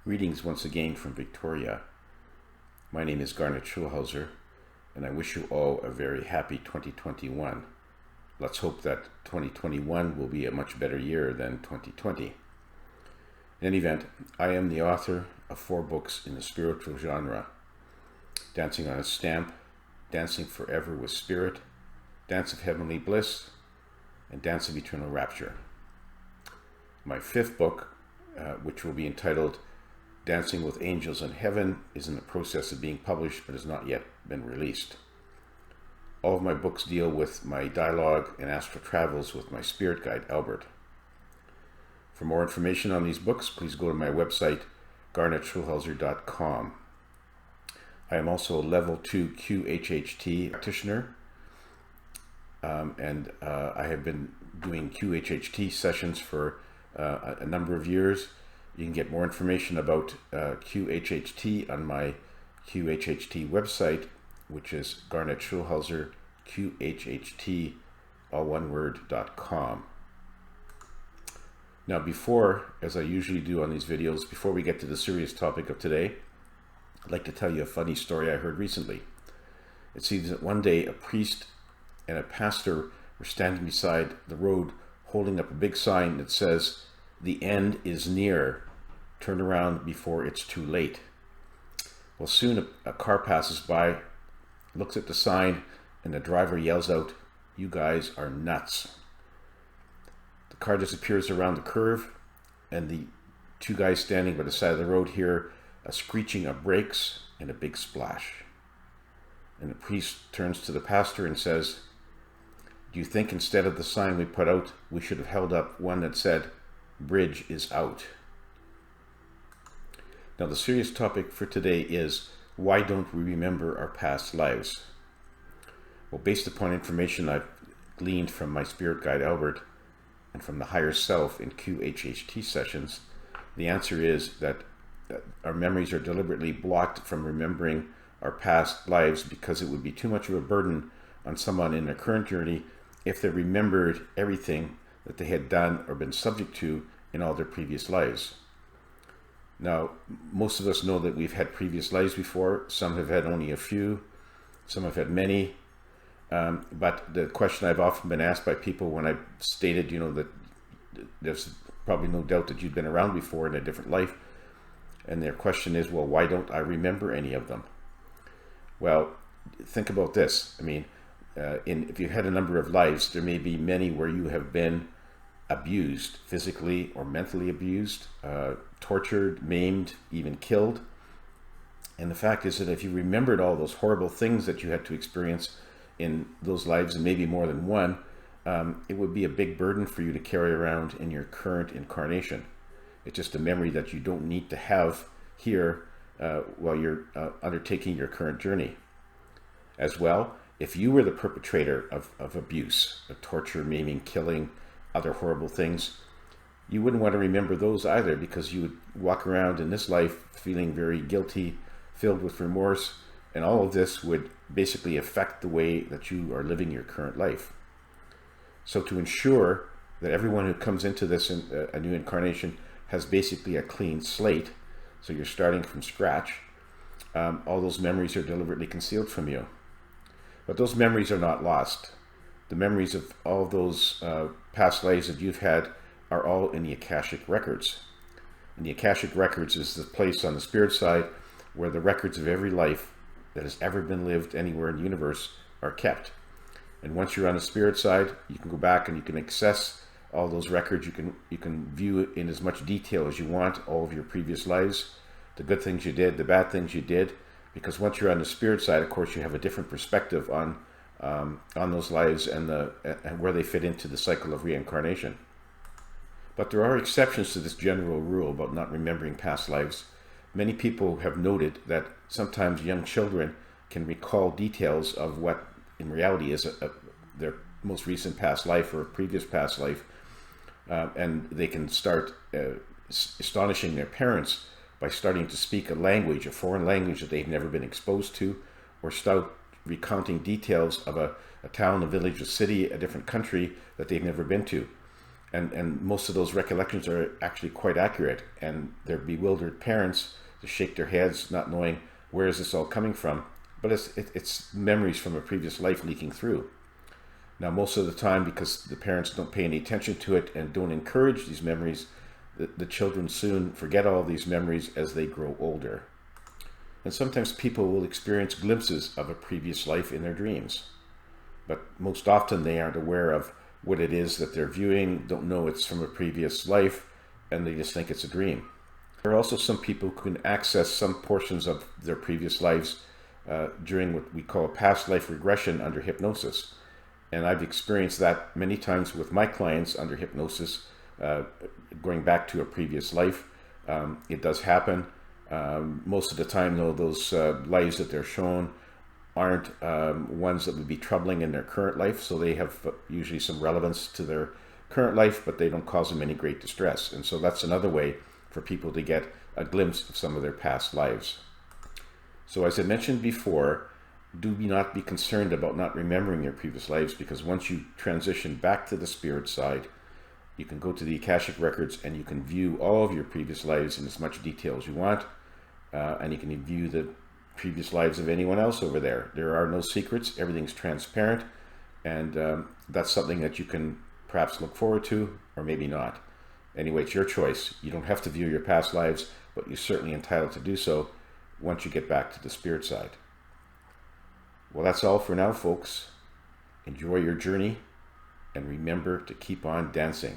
Greetings once again from Victoria. My name is Garnet Schulhauser, and I wish you all a very happy 2021. Let's hope that 2021 will be a much better year than 2020. In any event, I am the author of 4 books in the spiritual genre: Dancing on a Stamp, Dancing Forever with Spirit, Dance of Heavenly Bliss, and Dance of Eternal Rapture. My 5th book, which will be entitled Dancing with Angels in Heaven, is in the process of being published but has not yet been released. All of my books deal with my dialogue and astral travels with my spirit guide, Albert. For more information on these books, please go to my website, garnetschulhauser.com. I am also a level 2 QHHT practitioner, and I have been doing QHHT sessions for a number of years. You can get more information about QHHT on my QHHT website, which is Garnet Schulhauser, QHHT, all one word.com. Now before, as I usually do on these videos, before we get to the serious topic of today, I'd like to tell you a funny story I heard recently. It seems that one day a priest and a pastor were standing beside the road holding up a big sign that says, "The end is near. Turn around before it's too late." Well, soon a car passes by, looks at the sign, and the driver yells out, "You guys are nuts." The car disappears around the curve, and the 2 guys standing by the side of the road hear a screeching of brakes and a big splash. And the priest turns to the pastor and says, "Do you think instead of the sign we put out, we should have held up one that said, 'Bridge is out'?" Now the serious topic for today is, why don't we remember our past lives? Well, based upon information I've gleaned from my spirit guide Albert and from the higher self in QHHT sessions, the answer is that our memories are deliberately blocked from remembering our past lives because it would be too much of a burden on someone in their current journey if they remembered everything that they had done or been subject to in all their previous lives. Now, most of us know that we've had previous lives before. Some have had only a few, some have had many. But the question I've often been asked by people when I've stated, that there's probably no doubt that you've been around before in a different life, and their question is, well, why don't I remember any of them? Well, think about this. I mean, if you've had a number of lives, there may be many where you have been abused, physically or mentally abused, tortured, maimed, even killed. And the fact is that if you remembered all those horrible things that you had to experience in those lives, and maybe more than one, it would be a big burden for you to carry around in your current incarnation. It's just a memory that you don't need to have here while you're undertaking your current journey. As well, if you were the perpetrator of abuse, of torture, maiming, killing, other horrible things, you wouldn't want to remember those either, because you would walk around in this life feeling very guilty, filled with remorse, and all of this would basically affect the way that you are living your current life. So to ensure that everyone who comes into this a new incarnation has basically a clean slate, so you're starting from scratch, all those memories are deliberately concealed from you. But those memories are not lost. The memories of all those past lives that you've had are all in the Akashic Records. And the Akashic Records is the place on the spirit side where the records of every life that has ever been lived anywhere in the universe are kept. And once you're on the spirit side, you can go back and you can access all those records. You can view in as much detail as you want all of your previous lives, the good things you did, the bad things you did, because once you're on the spirit side, of course, you have a different perspective on those lives and where they fit into the cycle of reincarnation. But there are exceptions to this general rule about not remembering past lives. Many people have noted that sometimes young children can recall details of what in reality is their most recent past life or previous past life, and they can start astonishing their parents by starting to speak a language, a foreign language that they've never been exposed to, or start recounting details of a town, a village, a city, a different country that they've never been to. And most of those recollections are actually quite accurate, and their bewildered parents to shake their heads, not knowing where is this all coming from. But it's memories from a previous life leaking through. Now, most of the time, because the parents don't pay any attention to it and don't encourage these memories, the children soon forget all these memories as they grow older. And sometimes people will experience glimpses of a previous life in their dreams, but most often they aren't aware of what it is that they're viewing, don't know it's from a previous life, and they just think it's a dream. There are also some people who can access some portions of their previous lives during what we call a past life regression under hypnosis. And I've experienced that many times with my clients under hypnosis, going back to a previous life. It does happen. Most of the time, though, those lives that they're shown aren't ones that would be troubling in their current life, so they have usually some relevance to their current life, but they don't cause them any great distress. And so that's another way for people to get a glimpse of some of their past lives. So as I mentioned before, do not be concerned about not remembering your previous lives, because once you transition back to the spirit side, you can go to the Akashic Records and you can view all of your previous lives in as much detail as you want, and you can view the previous lives of anyone else over there. There are no secrets, everything's transparent, and that's something that you can perhaps look forward to, or maybe not. Anyway, it's your choice. You don't have to view your past lives, but you're certainly entitled to do so once you get back to the spirit side. Well, that's all for now, folks. Enjoy your journey, and remember to keep on dancing.